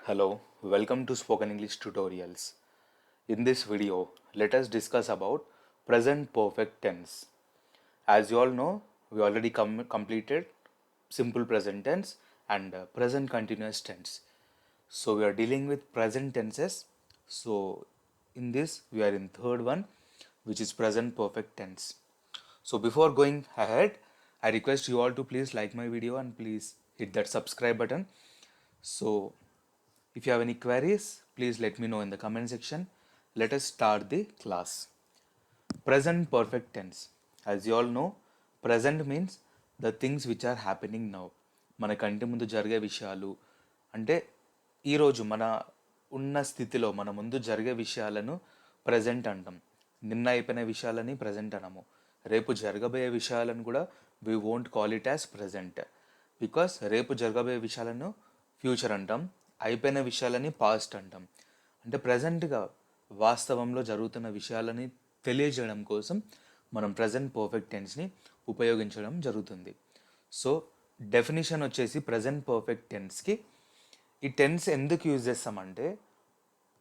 Hello, welcome to Spoken English Tutorials. In this video, let us discuss about present perfect tense. As you all know, we already completed simple present tense and present continuous tense. So we are dealing with present tenses. So in this, we are in third one, which is present perfect tense. So before going ahead, I request you all to please like my video and please hit that subscribe button. So if you have any queries, please let me know in the comment section. Let us start the class. Present perfect tense. As you all know, present means the things which are happening now. మన కంటి ముందు జరిగే విషయాలు అంటే ఈరోజు మన ఉన్న స్థితిలో మన ముందు జరిగే విషయాలను ప్రజెంట్ అంటాం. నిన్న అయిపోయిన విషయాలని ప్రజెంట్ అనము. రేపు జరగబోయే విషయాలను కూడా we won't call it as present because రేపు జరగబోయే విషయాలను ఫ్యూచర్ అంటాం, అయిపోయిన విషయాలని పాస్ట్ అంటాం. అంటే ప్రజెంట్గా వాస్తవంలో జరుగుతున్న విషయాలని తెలియజేయడం కోసం మనం ప్రజెంట్ పర్ఫెక్ట్ టెన్స్ని ఉపయోగించడం జరుగుతుంది. సో డెఫినిషన్ వచ్చేసి ప్రజెంట్ పర్ఫెక్ట్ టెన్స్కి ఈ టెన్స్ ఎందుకు యూజ్ చేస్తామంటే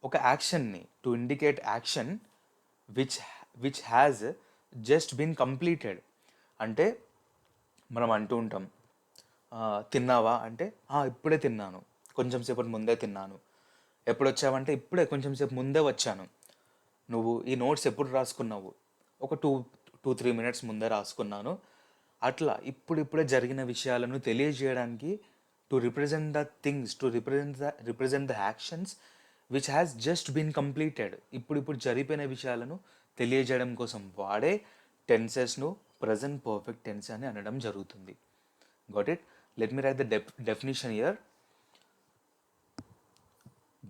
ఒక యాక్షన్ని to indicate action which which has just been completed. అంటే మనం అంటూ ఉంటాం, తిన్నావా అంటే ఇప్పుడే తిన్నాను, కొంచెం సేపటి ముందే తిన్నాను. ఎప్పుడు వచ్చావంటే ఇప్పుడే కొంచెం సేపు ముందే వచ్చాను. నువ్వు ఈ నోట్స్ ఎప్పుడు రాసుకున్నావు? ఒక 2-3 మినిట్స్ ముందే రాసుకున్నాను. అట్లా ఇప్పుడిప్పుడే జరిగిన విషయాలను తెలియజేయడానికి to represent the things, to represent the actions which has just been completed. ఇప్పుడు జరిగిపోయిన విషయాలను తెలియజేయడం కోసం వాడే టెన్సెస్ను ప్రజెంట్ పర్ఫెక్ట్ టెన్స్ అని అనడం జరుగుతుంది. Got it? Let me write the definition here.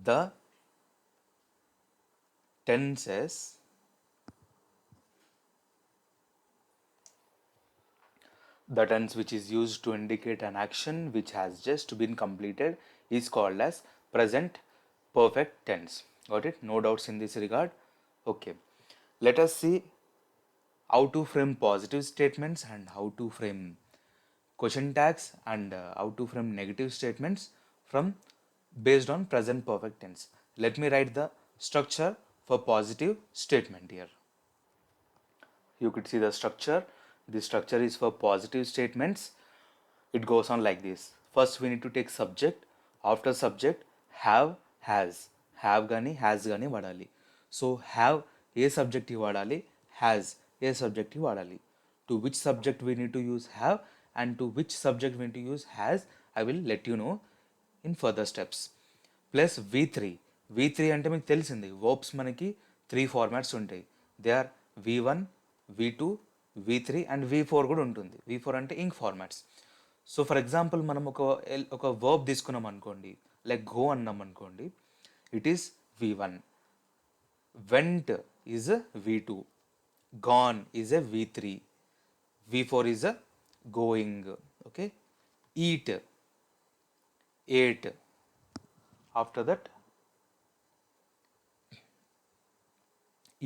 The tenses the tense which is used to indicate an action which has just been completed is called as present perfect tense. Got it? No doubts in this regard. Okay. Let us see how to frame positive statements and how to frame question tags and how to frame negative statements from based on present perfect tense. Let me write the structure for positive statement here. You could see the structure. The structure is for positive statements. It goes on like this. First we need to take subject. After subject, have, has. Have gani, has gani vadali. So have a subject vadali, has a subject vadali. To which subject we need to use have and to which subject we need to use has, I will let you know in further steps. Plus V3 అంటే మీకు తెలిసింది, verbs మనకి 3 formats ఉంటాయి. They are V1, V2, V3 and V4 కూడా ఉంటుంది. V4 అంటే ing formats. So for example మనం ఒక వర్బ్ తీసుకున్నాం అనుకోండి, లైక్ గో అన్నాం అనుకోండి, it is V1. Went is V2, gone is a V3, V4 is a going. Okay. Eat, ate. After that,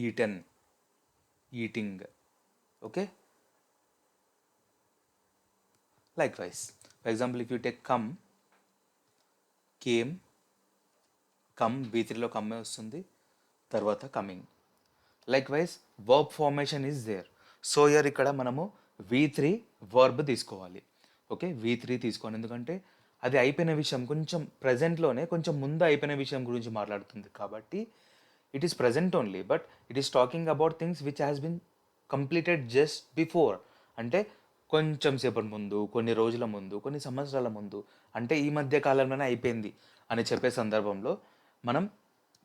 eaten, eating. Okay. Likewise, for example, if you take come, came, come V3లో కమ్మే వస్తుంది, తర్వాత coming. Likewise verb formation is there. So here ఇక్కడ మనము V3 verb తీసుకోవాలి. Okay, V3 తీసుకోవాలి, ఎందుకంటే అది అయిపోయిన విషయం, కొంచెం ప్రజెంట్లోనే కొంచెం ముందు అయిపోయిన విషయం గురించి మాట్లాడుతుంది కాబట్టి it is present only, but it is talking about things which has been completed just before. అంటే కొంచెం సేపటి ముందు, కొన్ని రోజుల ముందు, కొన్ని సంవత్సరాల ముందు, అంటే ఈ మధ్య కాలంలోనే అయిపోయింది అని చెప్పే సందర్భంలో మనం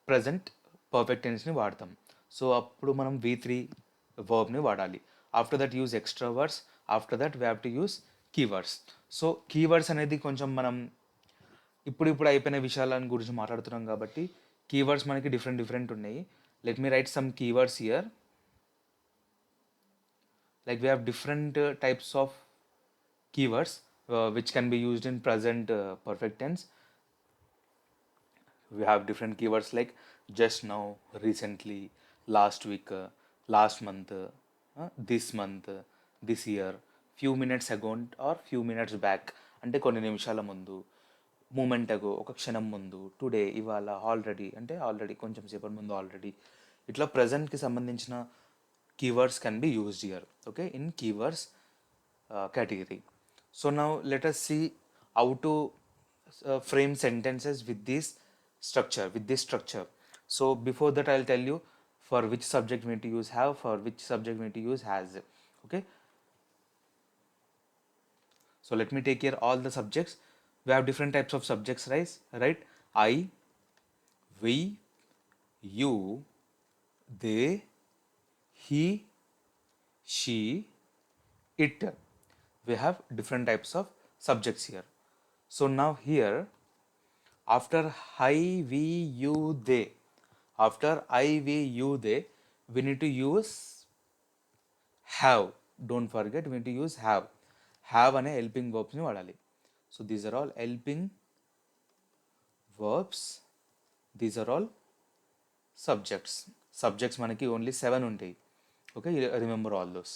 ప్రజెంట్ పర్ఫెక్ట్ టెన్స్ని వాడతాం. సో అప్పుడు మనం V3 వర్బ్ని వాడాలి. After that use extra words. After that we have to use keywords. So keywords అనేది కొంచెం మనం ఇప్పుడు అయిపోయిన విషయాల గురించి మాట్లాడుతున్నాం కాబట్టి కీవర్డ్స్ మనకి డిఫరెంట్ ఉన్నాయి. Let me write some keywords here. Like we have different types of keywords which can be used in present perfect tense. We have different keywords like just now, recently, last week, last month, this month, this year, few minutes ago or few minutes back. అంటే కొన్ని నిమిషాల ముందు, moment అగో ఒక క్షణం ముందు, today ఇవాళ, already అంటే ఆల్రెడీ కొంచెం సేపటి ముందు, ఆల్రెడీ. ఇట్లా ప్రజెంట్కి సంబంధించిన keywords can be used here, okay, in keywords category. So now let us see how to frame sentences with this structure. So before that I'll tell you for which subject we need to use have, for which subject we need to use has, okay. So let me take here all the subjects. We have different types of subjects, right? I, we, you, they, he, she, it. We have different types of subjects here. So now here, after I, we, you, they, after I, we, you, they, we need to use have. Don't forget, we need to use have. Have అనే helping verbs ని వాడాలి. So these are all helping verbs. These are all subjects మనకి only 7 ఉంటాయి, okay. Remember all those.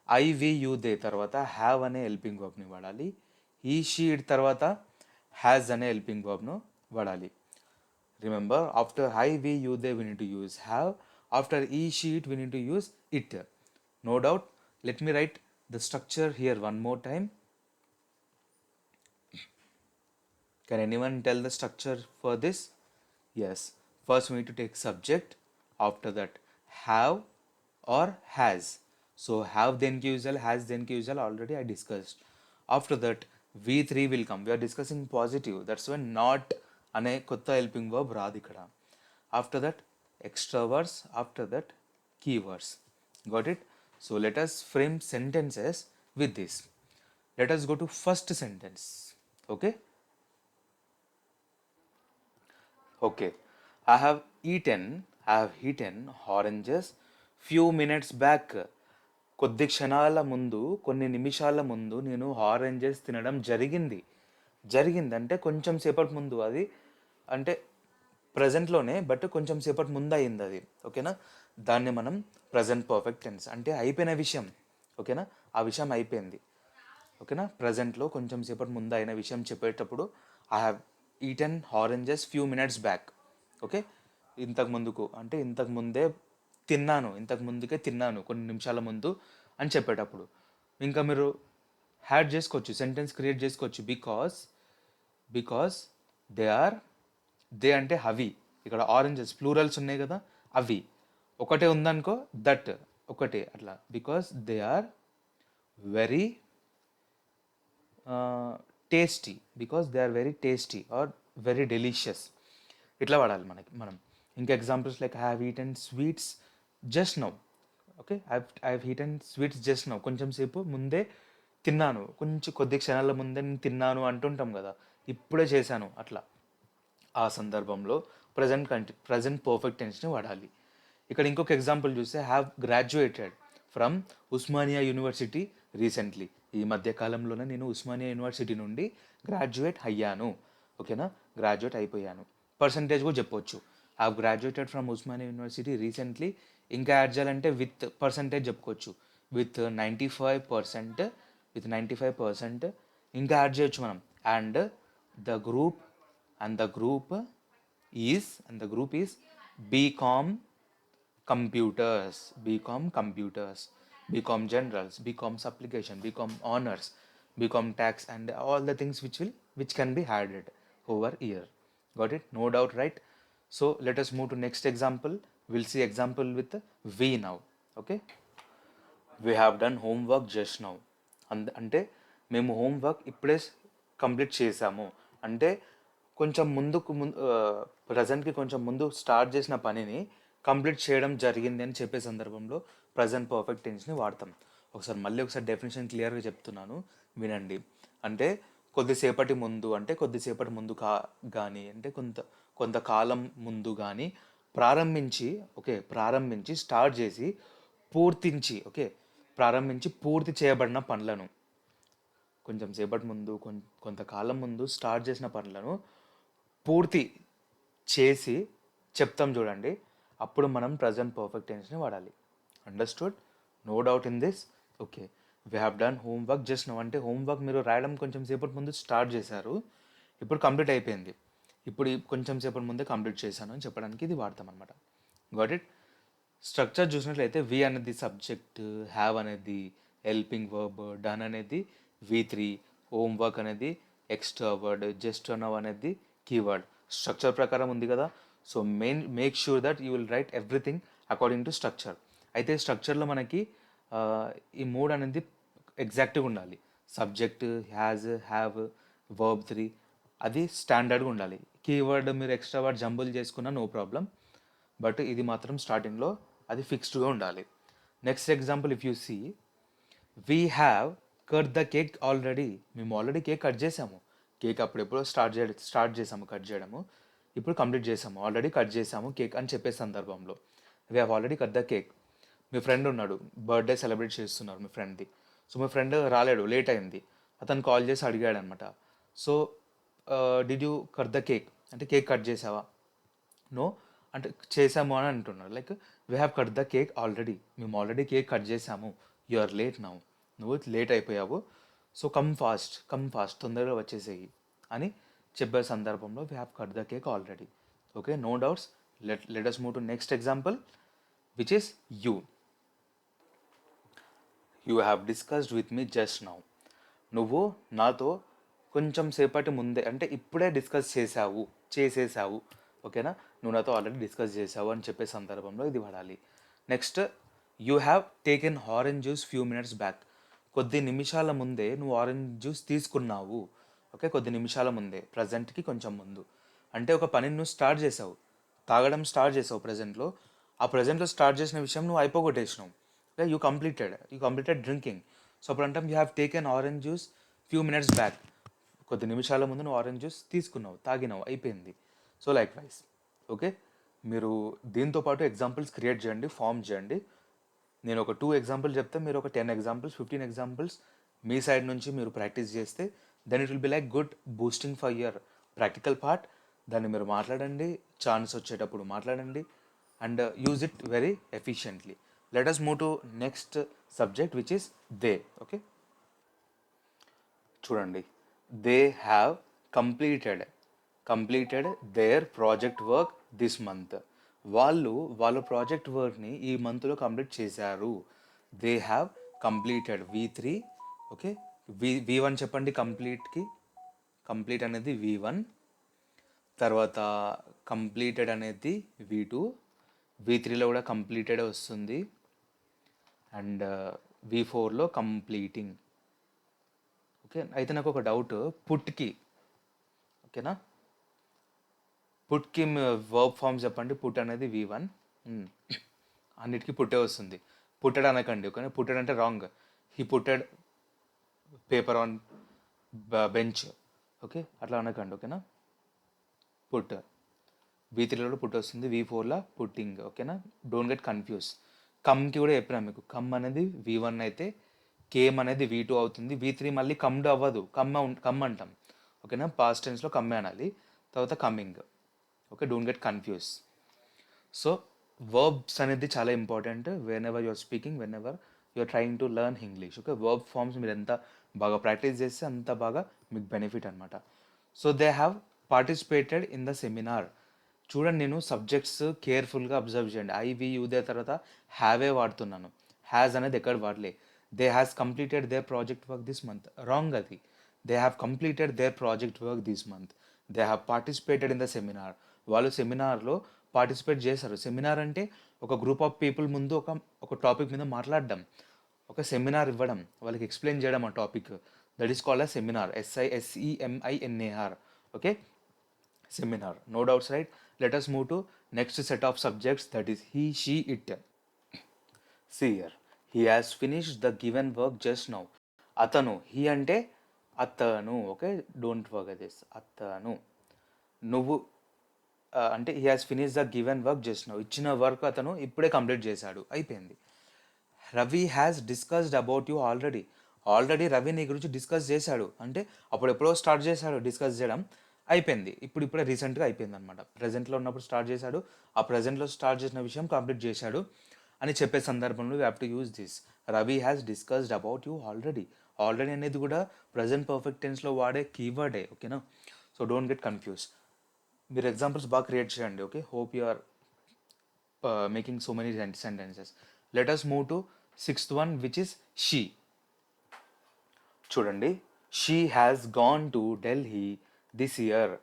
I, we, you, they తర్వాత have అనే helping వర్బ్ని వాడాలి. He, she, it తర్వాత హ్యాజ్ అనే హెల్పింగ్ వర్బ్ను వాడాలి. Remember, after I, we, you, they we need to use have. After he, she, it we need to use it. No doubt. Let me write the structure here one more time. Can anyone tell the structure for this? Yes. First we need to take subject. After that have or has. So have then causal, has then causal already I discussed. After that V3 will come. We are discussing positive. That's when not అనే కొత్త helping verb రాదు ఇక్కడ. After that extra words. After that keywords. Got it? So let us frame sentences with this. Let us go to first sentence. Okay? Okay. I have eaten oranges few minutes back. కొద్ది క్షణాల ముందు, కొన్ని నిమిషాల ముందు నేను oranges తినడం జరిగిందంటే కొంచెం సేపటి ముందు, అది అంటే ప్రజెంట్లోనే బట్ కొంచెం సేపటి ముందు అయింది అది, ఓకేనా. దాన్ని మనం ప్రజెంట్ పర్ఫెక్ట్ టెన్స్ అంటే అయిపోయిన విషయం, ఓకేనా. ఆ విషయం అయిపోయింది, ఓకేనా. ప్రజెంట్లో కొంచెం సేపటి ముందు అయిన విషయం చెప్పేటప్పుడు I have eaten oranges few minutes back, okay. ఇంతకు ముందే తిన్నాను కొన్ని నిమిషాల ముందు అని చెప్పేటప్పుడు ఇంకా మీరు యాడ్ చేసుకోవచ్చు, సెంటెన్స్ క్రియేట్ చేసుకోవచ్చు. బికాస్ దే అంటే అవి, ఇక్కడ ఆరెంజెస్ ప్లూరల్స్ ఉన్నాయి కదా, అవి ఒకటే ఉందనుకో దట్ ఒకటే అట్లా. Because they are very tasty are very delicious, ఇట్లా వాడాలి మనం. ఇంకా examples like I have eaten sweets just now, okay. I have eaten sweets just now, కొంచెం సేపు ముందే తిన్నాను, కొద్ది క్షణాల ముందే నేను తిన్నాను అంటుంటాం కదా, ఇప్పుడే చేశాను అట్లా. ఆ సందర్భంలో ప్రజెంట్ పర్ఫెక్ట్ టెన్స్ని వాడాలి. ఇక్కడ ఇంకొక ఎగ్జాంపుల్ చూస్తే have graduated from Osmania university recently. ఈ మధ్య కాలంలోనే నేను ఉస్మానియా యూనివర్సిటీ నుండి గ్రాడ్యుయేట్ అయ్యాను, ఓకేనా. గ్రాడ్యుయేట్ అయిపోయాను. పర్సంటేజ్ కూడా చెప్పొచ్చు, have graduated from Osmania university recently. ఇంకా యాడ్ చేయాలంటే విత్ పర్సంటేజ్ చెప్పుకోవచ్చు, విత్ 95%. ఇంకా యాడ్ చేయొచ్చు మనం, and the group is BCom computers, bcom generals, bcom supplication, bcom honors, bcom tax, and all the things which can be added over here. Got it? No doubt, right? So let us move to next example. We'll see example with we now. Okay, we have done homework just now. అంటే మేము homework ఇప్పుడే complete చేసాము అంటే కొంచెం ప్రజెంట్కి కొంచెం ముందు start చేసిన పనిని కంప్లీట్ చేయడం జరిగింది అని చెప్పే సందర్భంలో ప్రజెంట్ పర్ఫెక్ట్ టెన్స్ని వాడతాం. ఒకసారి డెఫినేషన్ క్లియర్గా చెప్తున్నాను, వినండి. అంటే కొద్దిసేపటి ముందు కానీ అంటే కొంతకాలం ముందు కానీ ప్రారంభించి స్టార్ట్ చేసి పూర్తి చేయబడిన పనులను, కొంచెం సేపటి ముందు కొంతకాలం ముందు స్టార్ట్ చేసిన పనులను పూర్తి చేసి చెప్తాం చూడండి, అప్పుడు మనం ప్రజెంట్ పర్ఫెక్ట్ టెన్స్ని వాడాలి. Understood? No doubt in this? Okay. We have done homework just now అంటే హోంవర్క్ మీరు రాయడం కొంచెం సేపటి ముందు స్టార్ట్ చేశారు, ఇప్పుడు కంప్లీట్ అయిపోయింది. ఇప్పుడు కొంచెం సేపటి ముందే కంప్లీట్ చేశాను అని చెప్పడానికి ఇది వాడతాం అనమాట. Got it. స్ట్రక్చర్ చూసినట్లయితే వి అనేది సబ్జెక్ట్, హ్యావ్ అనేది హెల్పింగ్ వర్బ్, డన్ అనేది V3, హోమ్ వర్క్ అనేది ఎక్స్ట్రా వర్డ్, జస్ట్ నవ్ అనేది కీవర్డ్. స్ట్రక్చర్ ప్రకారం ఉంది కదా. So make sure that you will write everything according to structure. అయితే స్ట్రక్చర్లో మనకి ఈ మూడు అనేది ఎగ్జాక్ట్గా ఉండాలి. సబ్జెక్ట్, హ్యాజ్, హ్యావ్, వర్బ్ 3 అది స్టాండర్డ్గా ఉండాలి. కీవర్డ్ మీరు ఎక్స్ట్రా వర్డ్ జంబుల్ చేసుకున్నా నో ప్రాబ్లం, బట్ ఇది మాత్రం స్టార్టింగ్లో అది ఫిక్స్డ్గా ఉండాలి. Next example if you see, we have cut the cake already. మేము ఆల్రెడీ కేక్ కట్ చేసాము. కేక్ అప్పుడెప్పుడో స్టార్ట్ చేసాము కట్ చేయడము, ఇప్పుడు కంప్లీట్ చేసాము. ఆల్రెడీ కట్ చేసాము కేక్ అని చెప్పే సందర్భంలో we have already cut the cake. మీ ఫ్రెండ్ ఉన్నాడు, బర్త్డే సెలబ్రేట్ చేస్తున్నారు మీ ఫ్రెండ్ది. సో మీ ఫ్రెండ్ రాలేడు, లేట్ అయింది. అతను కాల్ చేసి అడిగాడు అనమాట. So did you cut the cake అంటే కేక్ కట్ చేసావా? నో అంటే చేసాము అని అంటున్నారు. Like we have cut the cake already. మేము ఆల్రెడీ కేక్ కట్ చేసాము. You are late now. నువ్వు లేట్ అయిపోయావు. సో కమ్ ఫాస్ట్ తొందరగా వచ్చేసేయి అని చెప్పే సందర్భంలో we have cut the cake already. Okay, no doubts. Let us move to next example which is you. You have discussed with me just now. నువ్వు నాతో కొంచెం సేపటి ముందే అంటే ఇప్పుడే డిస్కస్ చేసేసావు. ఓకేనా, నువ్వు నాతో ఆల్రెడీ డిస్కస్ చేసావు అని చెప్పే సందర్భంలో ఇది వాడాలి. Next, you have taken orange juice few minutes back. కొద్ది నిమిషాల ముందే నువ్వు ఆరెంజ్ జ్యూస్ తీసుకున్నావు. ఓకే, కొద్ది నిమిషాల ముందే, ప్రజెంట్కి కొంచెం ముందు. అంటే ఒక పనిని నువ్వు స్టార్ట్ చేసావు, తాగడం స్టార్ట్ చేసావు ప్రజెంట్లో. ఆ ప్రజెంట్లో స్టార్ట్ చేసిన విషయం నువ్వు అయిపోగొట్టేసినావు. You completed drinking. సో అప్పుడు అంటాం you have taken orange juice few minutes back. కొద్ది నిమిషాల ముందు నువ్వు ఆరెంజ్ జ్యూస్ తీసుకున్నావు, తాగినావు, అయిపోయింది. So like wise. ఓకే, మీరు దీంతో పాటు ఎగ్జాంపుల్స్ క్రియేట్ చేయండి, ఫామ్ చేయండి. నేను ఒక 2 ఎగ్జాంపుల్ చెప్తే మీరు ఒక 10 ఎగ్జాంపుల్స్, 15 ఎగ్జాంపుల్స్ మీ సైడ్ నుంచి మీరు ప్రాక్టీస్ చేస్తే then it will be like good boosting for your practical part. దాన్ని మీరు మాట్లాడండి, ఛాన్స్ వచ్చేటప్పుడు మాట్లాడండి and use it very efficiently. Let us move to next subject which is they. Okay, చూడండి, they have completed their project work this month. వాళ్ళ project వర్క్ని ఈ మంత్లో కంప్లీట్ చేశారు. They have completed V3. Okay, V1 చెప్పండి కంప్లీట్కి. Complete అనేది V1, తర్వాత completed అనేది V2, V3లో కూడా కంప్లీటెడ్ వస్తుంది అండ్ V4లో కంప్లీటింగ్. ఓకే, అయితే నాకు ఒక డౌట్, పుట్కి. ఓకేనా, పుట్కి వర్బ్ ఫామ్ చెప్పండి. పుట్ అనేది V1, అన్నిటికీ పుట్టే వస్తుంది. పుట్టెడ్ అనకండి. ఓకేనా, పుట్టెడ్ అంటే wrong. He putted paper on bench. Okay, అట్లా అనకండి. ఓకేనా, పుట్ V3లో పుట్ వస్తుంది, V4లో పుట్టింగ్. ఓకేనా, డోంట్ గెట్ కన్ఫ్యూజ్. కమ్కి కూడా చెప్పినా మీకు, కమ్ అనేది V1 అయితే కేమ్ అనేది V2 అవుతుంది. V3 మళ్ళీ కమ్డ్ అవ్వదు, కమ్ అంటాం. ఓకేనా, పాస్ట్ టెన్స్లో కమ్మే అనాలి, తర్వాత coming. Okay, don't get confuse. So verbs అనేది చాలా important whenever you're speaking, whenever you're trying to learn English. Okay, verb forms మీరు ఎంత బాగా ప్రాక్టీస్ చేస్తే అంత బాగా మీకు బెనిఫిట్ అనమాట. So they have participated in the seminar. చూడండి, నేను సబ్జెక్ట్స్ కేర్ఫుల్గా అబ్జర్వ్ చేయండి. వి యూ దే తర్వాత హ్యావే వాడుతున్నాను, హ్యాజ్ అనేది ఎక్కడ వాడలే. They has completed their project work this month, wrong అది. They have completed their project work this month. They have participated in the seminar. వాళ్ళు సెమినార్లో పార్టిసిపేట్ చేశారు. సెమినార్ అంటే ఒక గ్రూప్ ఆఫ్ పీపుల్ ముందు ఒక టాపిక్ మీద మాట్లాడడం, ఒక సెమినార్ ఇవ్వడం, వాళ్ళకి ఎక్స్ప్లెయిన్ చేయడం ఆ topic. That is called a seminar, SISEMINAR. Okay, seminar. No doubts, right? Let us move to next set of subjects, that is he, she, it. See here, he has finished the given work just now. అతను, he అంటే అతను. Okay, don't forget this, అతను. నువ్వు అంటే he has finish the given work just now. ఇచ్చిన work అతను ఇప్పుడే complete చేశాడు, అయిపోయింది. Ravi has discussed about you already Ravi నీ గురించి డిస్కస్ చేశాడు అంటే అప్పుడు ఎప్పుడో స్టార్ట్ చేశాడు డిస్కస్ చేయడం, అయిపోయింది. ఇప్పుడే రీసెంట్గా అయిపోయింది అనమాట. ప్రజెంట్లో ఉన్నప్పుడు స్టార్ట్ చేశాడు, ఆ ప్రజెంట్లో స్టార్ట్ చేసిన విషయం కంప్లీట్ చేశాడు అని చెప్పే సందర్భంలో we have to use this. Ravi has discussed about you already అనేది కూడా ప్రజెంట్ పర్ఫెక్ట్ టెన్స్లో వాడే కీవర్డే. ఓకేనా, సో డోంట్ గెట్ కన్ఫ్యూజ్. మీరు ఎగ్జాంపుల్స్ బాగా క్రియేట్ చేయండి. Okay, hope you are making so many sentences. Let us move to sixth one which is she. చూడండి, she has gone to Delhi this year.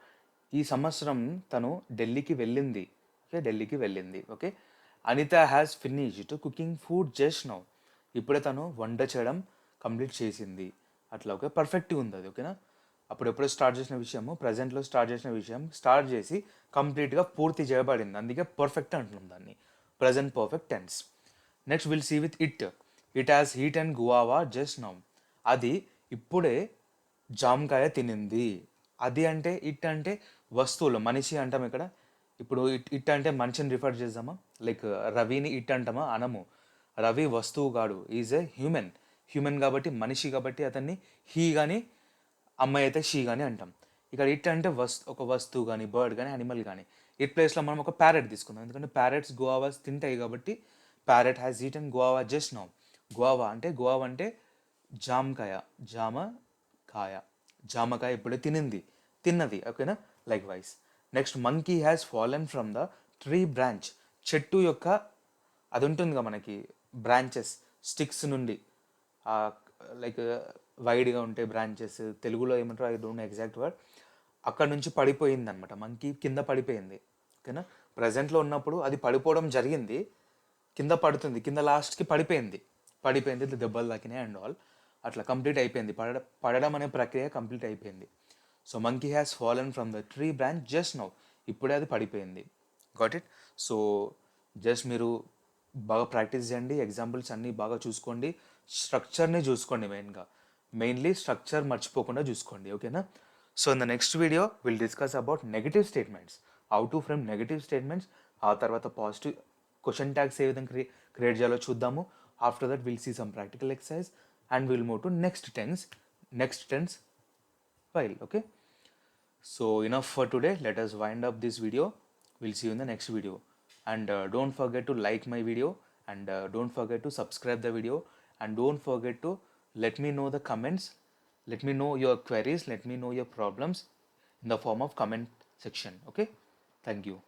ఈ సంవత్సరం తను ఢిల్లీకి వెళ్ళింది. ఓకే, ఢిల్లీకి వెళ్ళింది. Okay, Anita has finished cooking food just now. ఇప్పుడే తను వంట చేయడం కంప్లీట్ చేసింది. అట్లా ఓకే, పర్ఫెక్ట్గా ఉంది అది. ఓకేనా, అప్పుడెప్పుడో స్టార్ట్ చేసిన విషయము ప్రజెంట్లో స్టార్ట్ చేసిన విషయం స్టార్ట్ చేసి కంప్లీట్గా పూర్తి చేయబడింది, అందుకే పర్ఫెక్ట్ అంటున్నాం దాన్ని, present perfect tense. Next will see with it. It has heat and guava just now. అది ఇప్పుడే జామకాయ తినింది. అది అంటే ఇట్ అంటే వస్తువులు, మనిషి అంటాం ఇక్కడ. ఇప్పుడు ఇట్ అంటే మనిషిని రిఫర్ చేద్దామా, లైక్ రవిని ఇట్ అంటామా, అనము. రవి వస్తువు కాడు, ఈజ్ ఏ హ్యూమన్. హ్యూమన్ కాబట్టి మనిషి కాబట్టి అతన్ని హీ కానీ, అమ్మాయి అయితే షీ కానీ అంటాం. ఇక్కడ ఇట్ అంటే ఒక వస్తువు కానీ, బర్డ్ కానీ, అనిమల్ కానీ. ఇట్ ప్లేస్లో మనం ఒక ప్యారెట్ తీసుకుందాం, ఎందుకంటే ప్యారెట్స్ గువావాస్ తింటాయి కాబట్టి. Parrot has eat and guava just now. Guava అంటే జామకాయ, జామకాయ, జామకాయ ఇప్పుడే తిన్నది. ఓకేనా, like wise. Next monkey has fallen from the tree branch. చెట్టు యొక్క అది ఉంటుందిగా మనకి, బ్రాంచెస్, స్టిక్స్ నుండి, లైక్ వైడ్గా ఉంటే బ్రాంచెస్, తెలుగులో ఏమంటారు I don't know exact word. అక్కడ నుంచి పడిపోయింది అనమాట, మంకీ కింద పడిపోయింది. ఓకేనా, ప్రజెంట్లో ఉన్నప్పుడు అది పడిపోవడం జరిగింది, కింద పడుతుంది, కింద లాస్ట్కి పడిపోయింది దెబ్బలు తాకినాయి అండ్ ఆల్. అట్లా కంప్లీట్ అయిపోయింది, పడడం అనే ప్రక్రియ కంప్లీట్ అయిపోయింది. So monkey has fallen from the tree branch just now. ఇప్పుడే అది పడిపోయింది. Got it. సో జస్ట్ మీరు బాగా ప్రాక్టీస్ చేయండి, ఎగ్జాంపుల్స్ అన్నీ బాగా చూసుకోండి, స్ట్రక్చర్ని చూసుకోండి. మెయిన్లీ స్ట్రక్చర్ మర్చిపోకుండా చూసుకోండి. ఓకేనా. So in the next video will discuss about negative statements, how to frame negative statements. ఆ తర్వాత పాజిటివ్ క్వశ్చన్ ట్యాగ్స్ ఏ విధంగా క్రియేట్ చేయాలో చూద్దాము. After that will see some practical exercise and we'll move to next tense file. Okay, so enough for today. Let us wind up this video. We'll see you in the next video, and don't forget to like my video, and don't forget to subscribe the video, and don't forget to let me know the comments, let me know your queries, let me know your problems in the form of comment section. Okay, thank you.